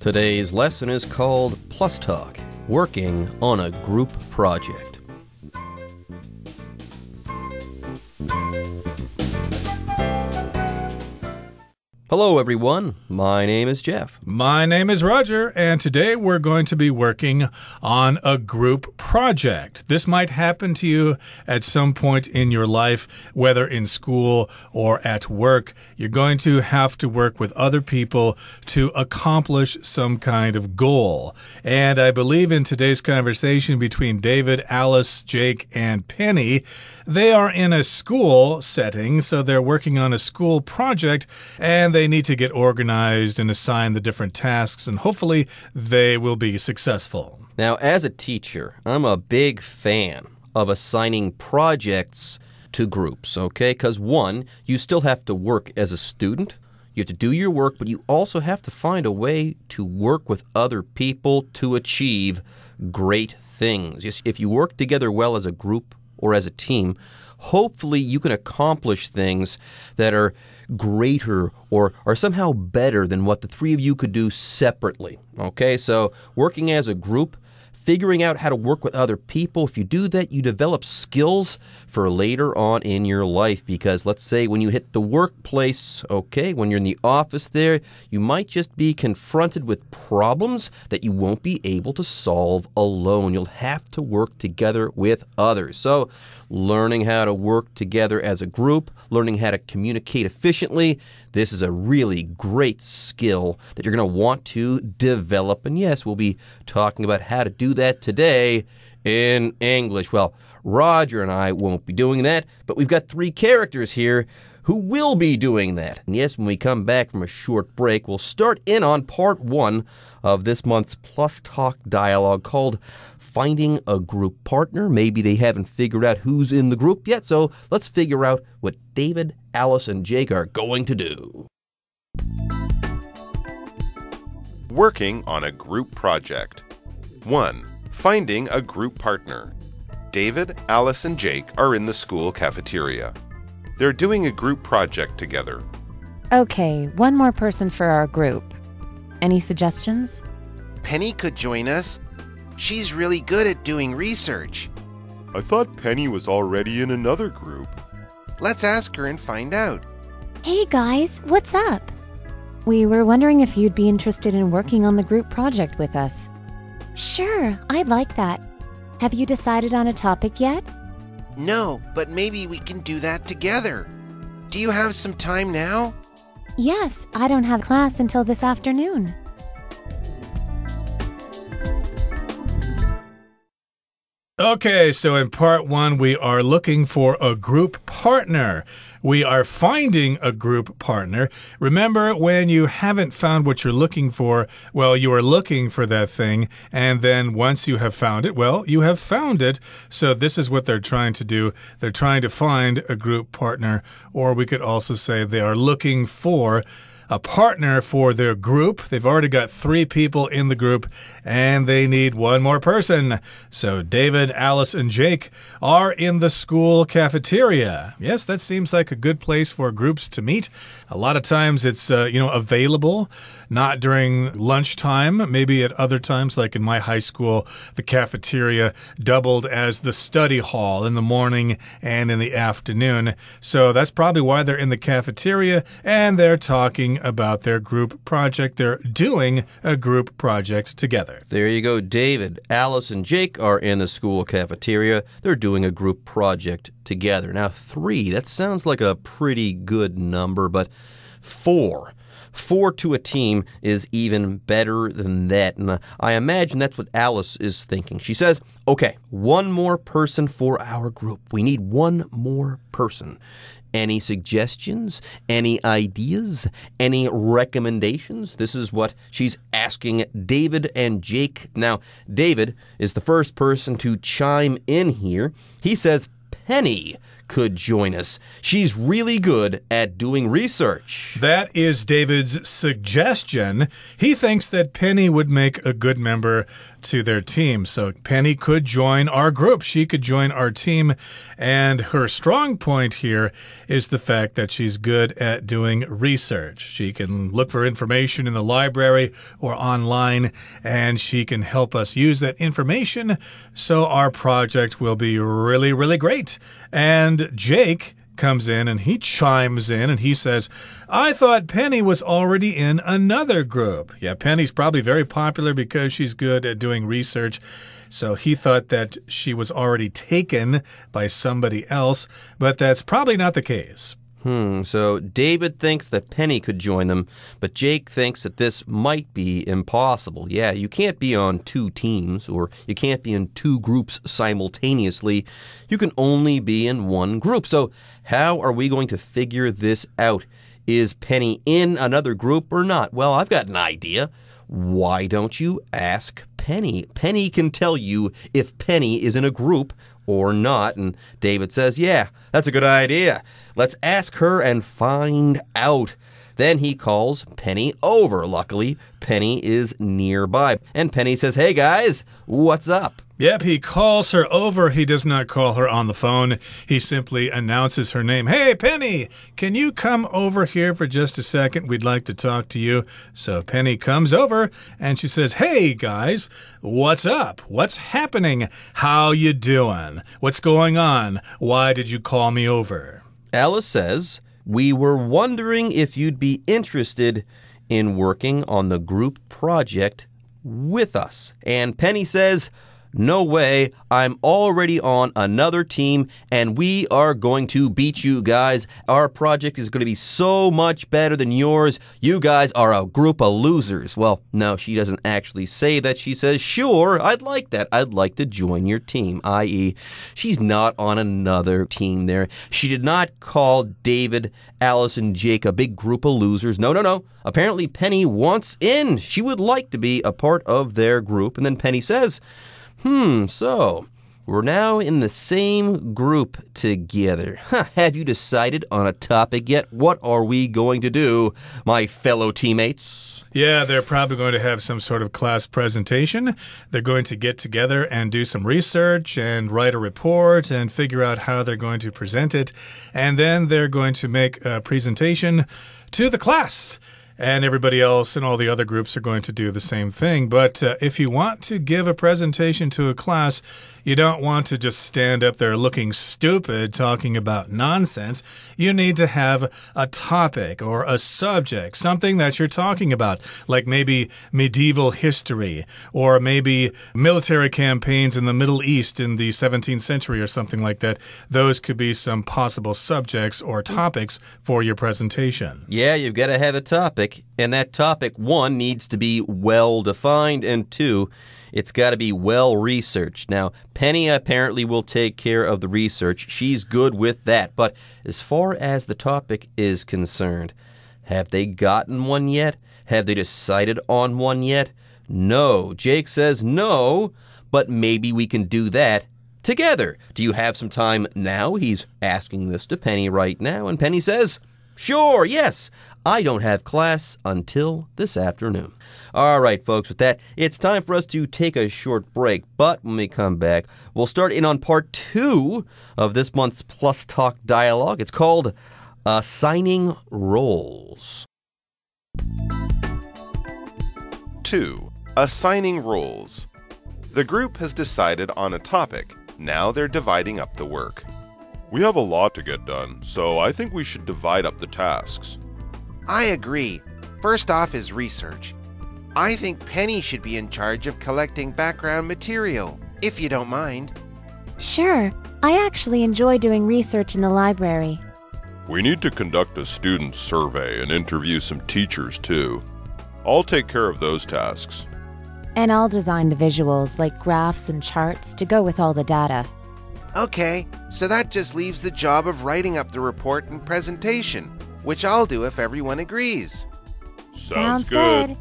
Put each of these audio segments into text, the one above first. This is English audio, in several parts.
Today's lesson is called Plus Talk, Working on a Group Project. Hello, everyone. My name is Jeff. My name is Roger, and today we're going to be working on a group project. This might happen to you at some point in your life, whether in school or at work. You're going to have to work with other people to accomplish some kind of goal. And I believe in today's conversation between David, Alice, Jake, and Penny, they are in a school setting, so they're working on a school project, and they need to get organized and assign the different tasks, and hopefully they will be successful. Now, as a teacher, I'm a big fan of assigning projects to groups, okay? Because one, you still have to work as a student. You have to do your work, but you also have to find a way to work with other people to achieve great things. Yes, if you work together well as a group or as a team, hopefully you can accomplish things that are greater or are somehow better than what the three of you could do separately. Okay, so working as a group, figuring out how to work with other people. If you do that, you develop skills for later on in your life, because let's say when you hit the workplace, okay, when you're in the office there, you might just be confronted with problems that you won't be able to solve alone. You'll have to work together with others. So learning how to work together as a group, learning how to communicate efficiently, this is a really great skill that you're going to want to develop. And yes, we'll be talking about how to do that today in English. Well, Roger and I won't be doing that, but we've got three characters here who will be doing that. And yes, when we come back from a short break, we'll start in on part one of this month's Plus Talk dialogue called Finding a Group Partner. Maybe they haven't figured out who's in the group yet, so let's figure out what David, Alice, and Jake are going to do. Working on a group project. 1. Finding a group partner. David, Alice, and Jake are in the school cafeteria. They're doing a group project together. Okay, one more person for our group. Any suggestions? Penny could join us. She's really good at doing research. I thought Penny was already in another group. Let's ask her and find out. Hey guys, what's up? We were wondering if you'd be interested in working on the group project with us. Sure, I'd like that. Have you decided on a topic yet? No, but maybe we can do that together. Do you have some time now? Yes, I don't have class until this afternoon. Okay, so in part one, we are looking for a group partner. We are finding a group partner. Remember, when you haven't found what you're looking for, well, you are looking for that thing, and then once you have found it, well, you have found it. So this is what they're trying to do. They're trying to find a group partner, or we could also say they are looking for a partner for their group. They've already got 3 people in the group, and they need one more person. So David, Alice, and Jake are in the school cafeteria. Yes, that seems like a good place for groups to meet. A lot of times it's, available, not during lunchtime, maybe at other times, like in my high school, the cafeteria doubled as the study hall in the morning and in the afternoon. So that's probably why they're in the cafeteria, and they're talking about their group project. They're doing a group project together. There you go, David, Alice, and Jake are in the school cafeteria. They're doing a group project together. Now, 3, that sounds like a pretty good number, but 4 to a team is even better than that. And I imagine that's what Alice is thinking. She says, okay, one more person for our group. We need one more person. Any suggestions? Any ideas? Any recommendations? This is what she's asking David and Jake. Now, David is the first person to chime in here. He says, Penny could join us. She's really good at doing research. That is David's suggestion. He thinks that Penny would make a good member to their team. So Penny could join our group. She could join our team. And her strong point here is the fact that she's good at doing research. She can look for information in the library or online, and she can help us use that information so our project will be really, really great. And Jake comes in and he chimes in and he says, I thought Penny was already in another group. Yeah, Penny's probably very popular because she's good at doing research. So he thought that she was already taken by somebody else, but that's probably not the case. So David thinks that Penny could join them, but Jake thinks that this might be impossible. Yeah, you can't be on two teams, or you can't be in two groups simultaneously. You can only be in one group. So how are we going to figure this out? Is Penny in another group or not? Well, I've got an idea. Why don't you ask Penny? Penny can tell you if Penny is in a group or not. And David says, yeah, that's a good idea. Let's ask her and find out. Then he calls Penny over. Luckily, Penny is nearby. And Penny says, hey guys, what's up? Yep, he calls her over. He does not call her on the phone. He simply announces her name. Hey, Penny, can you come over here for just a second? We'd like to talk to you. So Penny comes over and she says, hey, guys, what's up? What's happening? How you doing? What's going on? Why did you call me over? Alice says, we were wondering if you'd be interested in working on the group project with us. And Penny says, no way, I'm already on another team, and we are going to beat you guys. Our project is going to be so much better than yours. You guys are a group of losers. Well, no, she doesn't actually say that. She says, sure, I'd like that. I'd like to join your team, i.e., she's not on another team there. She did not call David, Alice, and Jake a big group of losers. No. Apparently, Penny wants in. She would like to be a part of their group. And then Penny says, so we're now in the same group together. Have you decided on a topic yet? What are we going to do, my fellow teammates? Yeah, they're probably going to have some sort of class presentation. They're going to get together and do some research and write a report and figure out how they're going to present it. And then they're going to make a presentation to the class. And everybody else and all the other groups are going to do the same thing. But if you want to give a presentation to a class, you don't want to just stand up there looking stupid talking about nonsense. You need to have a topic or a subject, something that you're talking about, like maybe medieval history or maybe military campaigns in the Middle East in the 17th century or something like that. Those could be some possible subjects or topics for your presentation. Yeah, you've got to have a topic. And that topic, 1, needs to be well-defined, and 2, it's got to be well-researched. Now, Penny apparently will take care of the research. She's good with that. But as far as the topic is concerned, have they gotten one yet? Have they decided on one yet? No. Jake says no, but maybe we can do that together. Do you have some time now? He's asking this to Penny right now, and Penny says, sure, yes. I don't have class until this afternoon. All right, folks, with that, it's time for us to take a short break. But when we come back, we'll start in on part 2 of this month's Plus Talk dialogue. It's called Assigning Roles. 2. Assigning roles. The group has decided on a topic. Now they're dividing up the work. We have a lot to get done, so I think we should divide up the tasks. I agree. First off is research. I think Penny should be in charge of collecting background material, if you don't mind. Sure. I actually enjoy doing research in the library. We need to conduct a student survey and interview some teachers, too. I'll take care of those tasks. And I'll design the visuals, like graphs and charts, to go with all the data. Okay, so that just leaves the job of writing up the report and presentation, which I'll do if everyone agrees. Sounds good.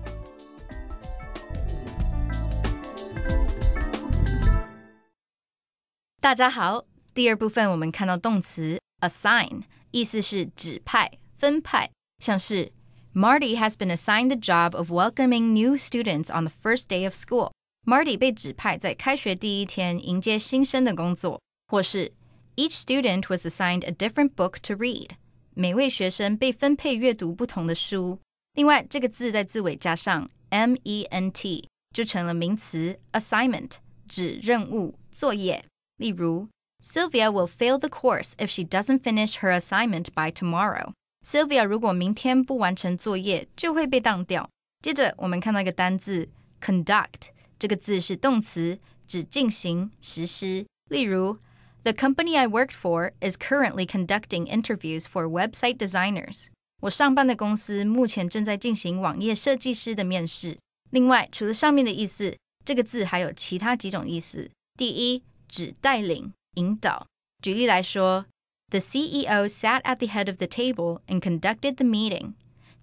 大家好，第二部分我们看到动词 assign 意思是指派、分派，像是 Marty has been assigned the job of welcoming new students on the first day of school. Marty 被指派在开学第一天迎接新生的工作，或是 Each student was assigned a different book to read. 每位学生被分配阅读不同的书。另外，这个字在字尾加上 ment 就成了名词 assignment， 指任务、作业。例如 Sylvia will fail the course if she doesn't finish her assignment by tomorrow. Sylvia 如果明天不完成作业，就会被当掉。接着我们看到一个单字 conduct， 这个字是动词，指进行、实施。例如The company I worked for is currently conducting interviews for website designers. 我上班的公司目前正在进行网页设計師的面試。另外，除了上面的意思，这个字还有其他几种意思。第一，指带领、引导。举例来说 The CEO sat at the head of the table and conducted the meeting.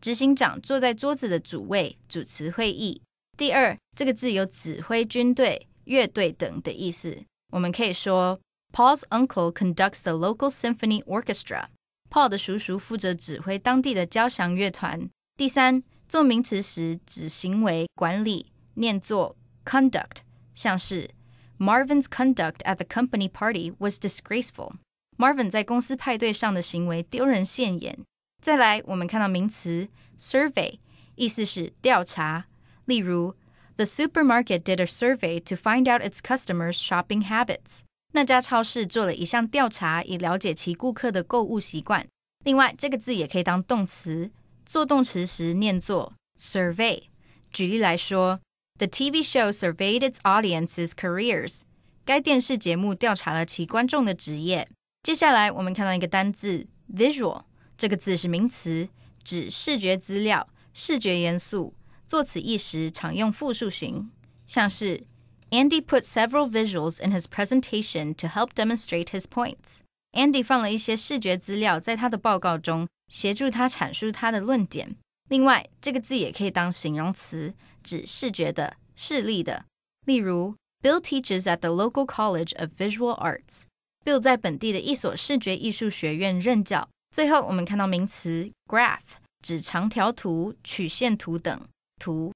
执行长坐在桌子的主位，主持会议。第二，这个字有指挥军队、乐队等的意思。我们可以说Paul's uncle conducts the local symphony orchestra. Paul 的叔叔负责指挥当地的交响乐团。第三，做名词时指行为、管理，念作 conduct， 像是 Marvin's conduct at the company party was disgraceful. Marvin 在公司派对上的行为丢人现眼。再来，我们看到名词 survey， 意思是调查。例如 The supermarket did a survey to find out its customers' shopping habits.那家超市做了一项调查，以了解其顾客的购物习惯。另外，这个字也可以当动词，做动词时念作 survey。举例来说 The TV show surveyed its audience's careers. 该电视节目调查了其观众的职业。接下来，我们看到一个单字 visual， 这个字是名词，指视觉资料、视觉元素，作此意时常用复数形，像是Andy put several visuals in his presentation to help demonstrate his points. Andy 放了一些视觉资料在他的报告中，协助他阐述他的论点。另外，这个字也可以当形容词，指视觉的、视力的。例如 Bill teaches at the local college of visual arts. Bill 在本地的一所视觉艺术学院任教。最后，我们看到名词 graph， 指长条图、曲线图等，图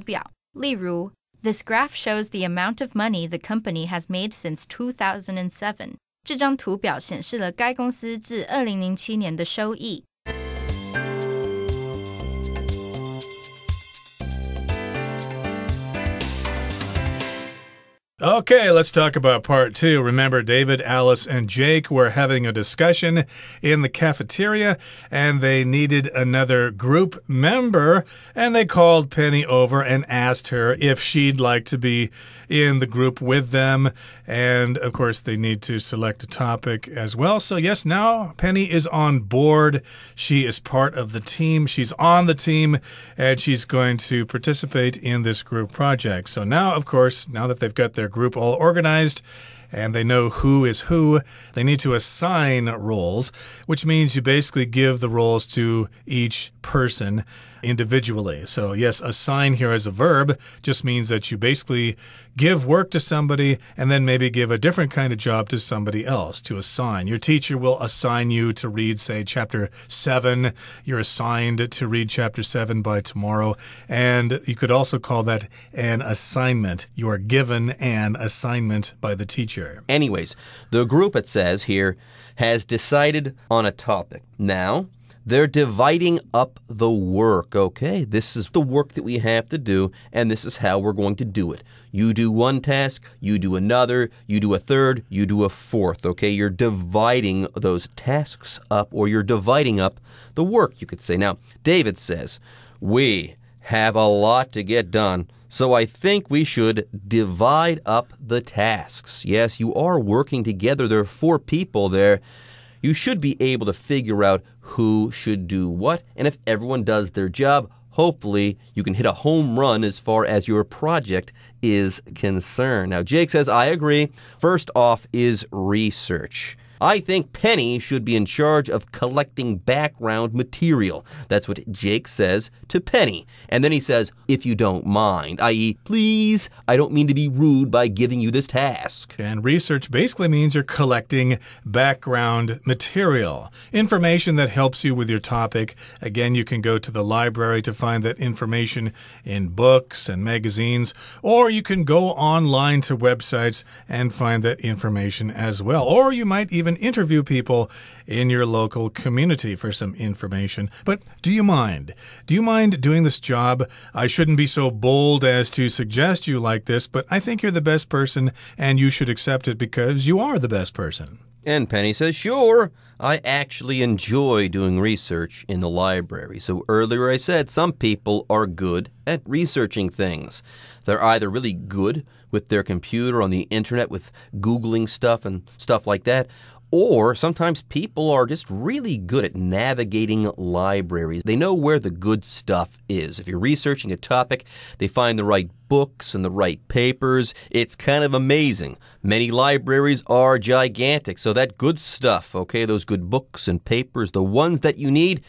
表。例如This graph shows the amount of money the company has made since 2007. 这张图表显示了该公司自2007年的收益。Okay, let's talk about part 2. Remember, David, Alice, and Jake were having a discussion in the cafeteria, and they needed another group member, and they called Penny over and asked her if she'd like to be in the group with them. And, of course, they need to select a topic as well. So, yes, now Penny is on board. She is part of the team. She's on the team, and she's going to participate in this group project. So now, of course, now that they've got their group all organized and they know who is who, they need to assign roles, which means you basically give the roles to each person individually. So yes, assign here as a verb just means that you basically give work to somebody and then maybe give a different kind of job to somebody else to assign. Your teacher will assign you to read, say, chapter 7. You're assigned to read chapter 7 by tomorrow. And you could also call that an assignment. You are given an assignment by the teacher. Anyways, the group, it says here, has decided on a topic. Now, they're dividing up the work, okay? This is the work that we have to do, and this is how we're going to do it. You do one task, you do another, you do a third, you do a fourth, okay? You're dividing those tasks up, or you're dividing up the work, you could say. Now, David says, we have a lot to get done, so I think we should divide up the tasks. Yes, you are working together. There are 4 people there. You should be able to figure out who should do what, and if everyone does their job, hopefully you can hit a home run as far as your project is concerned. Now, Jake says, I agree. First off is research. I think Penny should be in charge of collecting background material. That's what Jake says to Penny. And then he says, if you don't mind, i.e., please, I don't mean to be rude by giving you this task. And research basically means you're collecting background material, information that helps you with your topic. Again, you can go to the library to find that information in books and magazines, or you can go online to websites and find that information as well. Or you might even interview people in your local community for some information. But do you mind? Do you mind doing this job? I shouldn't be so bold as to suggest you like this, but I think you're the best person and you should accept it because you are the best person. And Penny says, sure, I actually enjoy doing research in the library. So earlier I said some people are good at researching things. They're either really good with their computer on the internet with Googling stuff and stuff like that, or sometimes people are just really good at navigating libraries. They know where the good stuff is. If you're researching a topic, they find the right books and the right papers. It's kind of amazing. Many libraries are gigantic, so that good stuff, okay, those good books and papers, the ones that you need,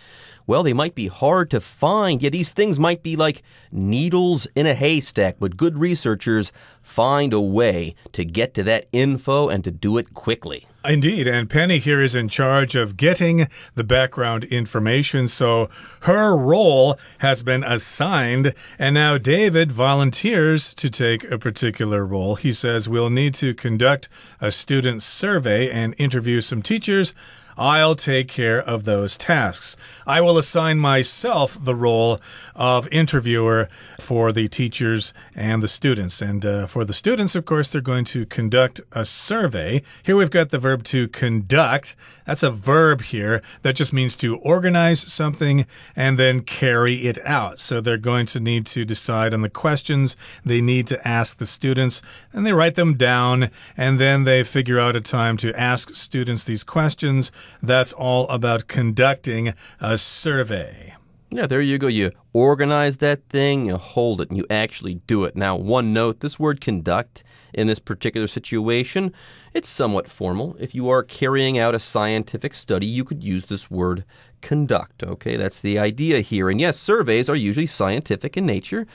well, they might be hard to find. Yeah, these things might be like needles in a haystack, but good researchers find a way to get to that info and to do it quickly. Indeed, and Penny here is in charge of getting the background information, so her role has been assigned, and now David volunteers to take a particular role. He says, we'll need to conduct a student survey and interview some teachers. I'll take care of those tasks. I will assign myself the role of interviewer for the teachers and the students. And for the students, of course, they're going to conduct a survey. Here we've got the verb to conduct. That's a verb here that just means to organize something and then carry it out. So they're going to need to decide on the questions they need to ask the students, and they write them down, and then they figure out a time to ask students these questions. That's all about conducting a survey. Yeah, there you go. You organize that thing, you hold it, and you actually do it. Now, one note, this word conduct in this particular situation, it's somewhat formal. If you are carrying out a scientific study, you could use this word conduct, okay? That's the idea here. And yes, surveys are usually scientific in nature.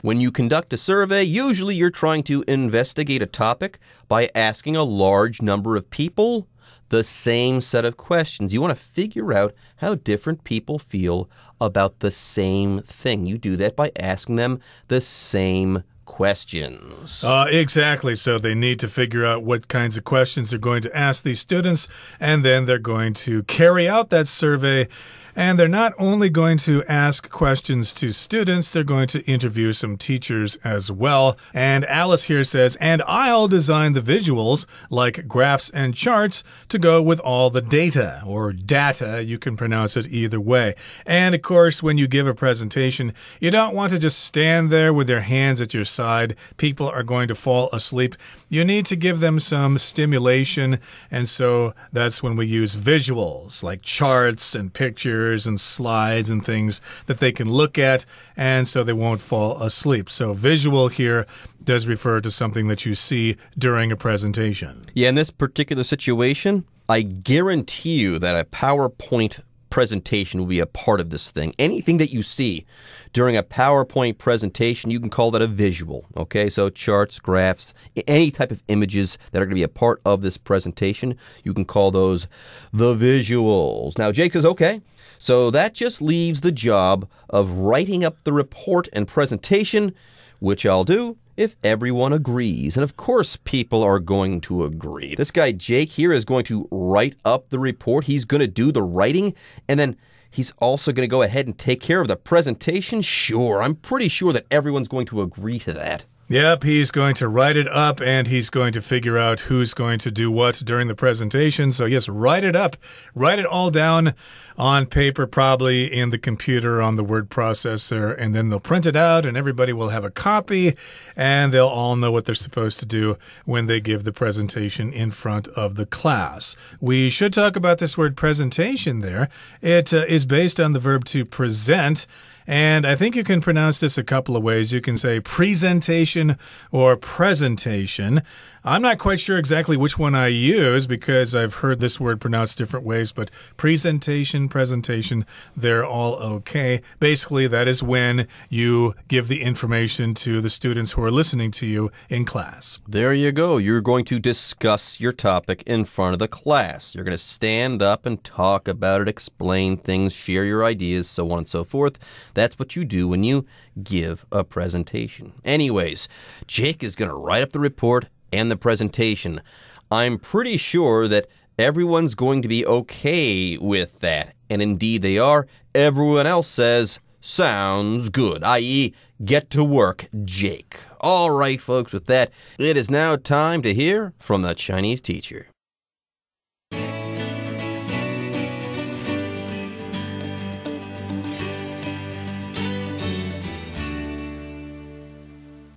When you conduct a survey, usually you're trying to investigate a topic by asking a large number of people the same set of questions. You want to figure out how different people feel about the same thing. You do that by asking them the same questions. Exactly. So they need to figure out what kinds of questions they're going to ask these students, and then they're going to carry out that survey. And they're not only going to ask questions to students, they're going to interview some teachers as well. And Alice here says, and I'll design the visuals like graphs and charts to go with all the data, or data, you can pronounce it either way. And of course, when you give a presentation, you don't want to just stand there with your hands at your side. People are going to fall asleep. You need to give them some stimulation. And so that's when we use visuals like charts and pictures and slides and things that they can look at, and so they won't fall asleep. So visual here does refer to something that you see during a presentation. Yeah, in this particular situation, I guarantee you that a PowerPoint presentation will be a part of this thing. Anything that you see during a PowerPoint presentation, you can call that a visual, okay? So charts, graphs, any type of images that are going to be a part of this presentation, you can call those the visuals. Now, Jake says, okay, so that just leaves the job of writing up the report and presentation, which I'll do if everyone agrees. And of course, people are going to agree. This guy, Jake, here is going to write up the report. He's going to do the writing, and then he's also going to go ahead and take care of the presentation. Sure, I'm pretty sure that everyone's going to agree to that. Yep, he's going to write it up, and he's going to figure out who's going to do what during the presentation. So yes, write it up. Write it all down on paper, probably in the computer on the word processor, and then they'll print it out, and everybody will have a copy, and they'll all know what they're supposed to do when they give the presentation in front of the class. We should talk about this word presentation there. It is based on the verb to present. And I think you can pronounce this a couple of ways. You can say presentation presentation or presentation. I'm not quite sure exactly which one I use because I've heard this word pronounced different ways, but presentation, they're all okay. Basically, that is when you give the information to the students who are listening to you in class. There you go. You're going to discuss your topic in front of the class. You're going to stand up and talk about it, explain things, share your ideas, so on and so forth. That's what you do when you give a presentation. Anyways, Jake is going to write up the report and the presentation. I'm pretty sure that everyone's going to be okay with that. And indeed they are. Everyone else says, sounds good, i.e., get to work, Jake. All right, folks, with that, it is now time to hear from the Chinese teacher.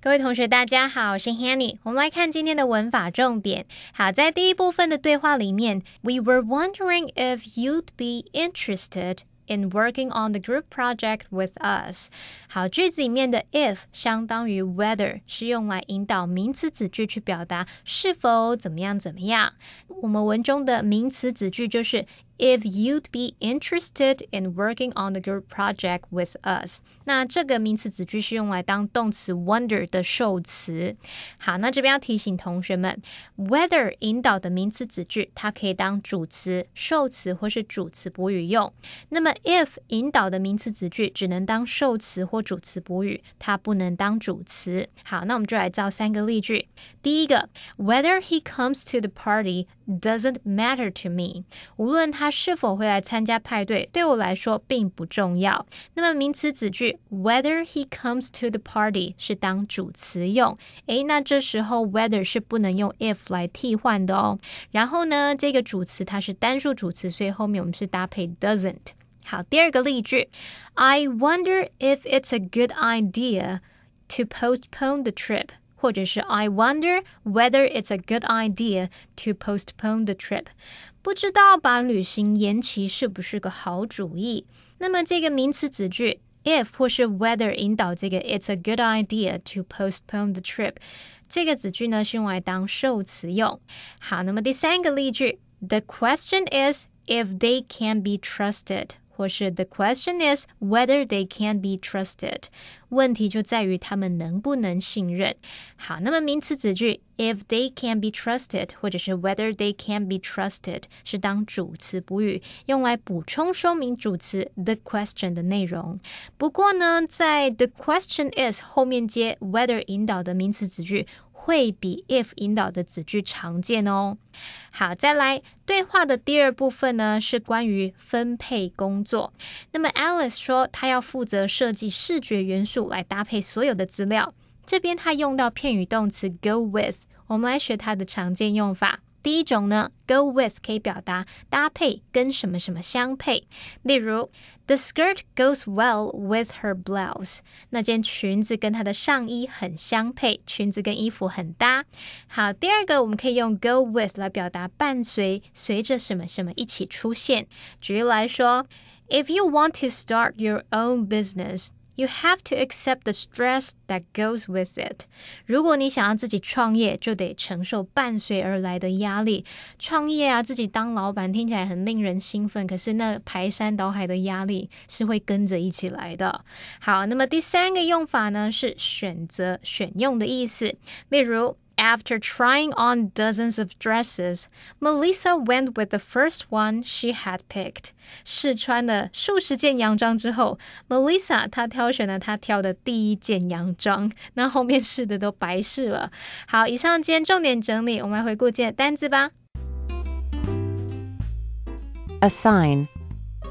各位同学大家好，我是 Hanny， 我们来看今天的文法重点。好，在第一部分的对话里面 We were wondering if you'd be interested in working on the group project with us. 好，句子里面的 if 相当于 whether 是用来引导名词子句去表达是否怎么样怎么样。我们文中的名词子句就是 If you'd be interested in working on the group project with us. 那这个名词子句是用来当动词 wonder 的受词。好，那这边要提醒同学们 whether 引导的名词子句它可以当主词、受词或是主词补语用。那么 if 引导的名词子句只能当受词或主词补语，它不能当主词。好，那我们就来造3个例句。第一个 Whether he comes to the party doesn't matter to me. 无论他是否会来参加派对，对我来说并不重要。那么名词子句 Whether he comes to the party 是当主词用。那这时候 whether 是不能用 if 来替换的哦。然后呢，这个主词它是单数主词，所以后面我们是搭配 doesn't。好，第二个例句 I wonder if it's a good idea to postpone the trip. 或者是 I wonder whether it's a good idea to postpone the trip. 不知道把旅行延期是不是个好主意。那么这个名词子句 if 或是 whether 引导这个 it's a good idea to postpone the trip. 这个子句呢是用来当受词用。好，那么第3个例句 The question is if they can be trusted.或是 The question is whether they can be trusted. 问题就在于他们能不能信任。好，那么名词子句 if they can be trusted 或者是 whether they can be trusted 是当主词补语，用来补充说明主词 the question 的内容。不过呢，在 the question is 后面接 whether 引导的名词子句会比 if 引导的子句常见哦。好，再来对话的第2部分呢，是关于分配工作。那么 Alice 说她要负责设计视觉元素来搭配所有的资料。这边她用到片语动词 go with， 我们来学它的常见用法。第一种呢 go with 可以表达搭配跟什么什么相配。例如 The skirt goes well with her blouse. 那件裙子跟她的上衣很相配，裙子跟衣服很搭。好，第2个我们可以用 go with 来表达伴随，随着什么什么一起出现。举例来说 If you want to start your own business,You have to accept the stress that goes with it. 如果你想要自己创业，就得承受伴随而来的压力。创业啊，自己当老板听起来很令人兴奋，可是那排山倒海的压力是会跟着一起来的。好，那么第3个用法呢，是选择、选用的意思。例如After trying on dozens of dresses, Melissa went with the first one she had picked. 试穿了数十件洋装之后 Melissa 她挑选了她挑的第1件洋装，那后面试的都白试了。好，以上今天重点整理，我们来回顾今天的单字吧。Assign.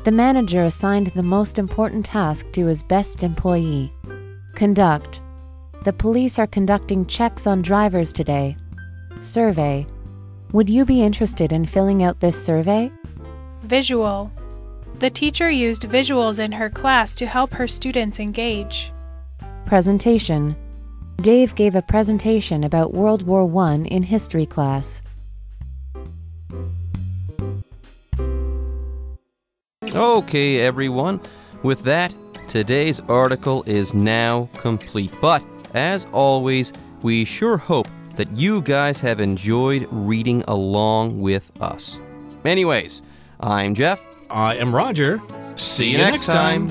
The manager assigned the most important task to his best employee. Conduct.The police are conducting checks on drivers today. Survey. Would you be interested in filling out this survey? Visual. The teacher used visuals in her class to help her students engage. Presentation. Dave gave a presentation about World War I in history class. Okay, everyone. With that, today's article is now complete. But as always, We sure hope that you guys have enjoyed reading along with us. Anyways, I'm Jeff. I am Roger. See you next time.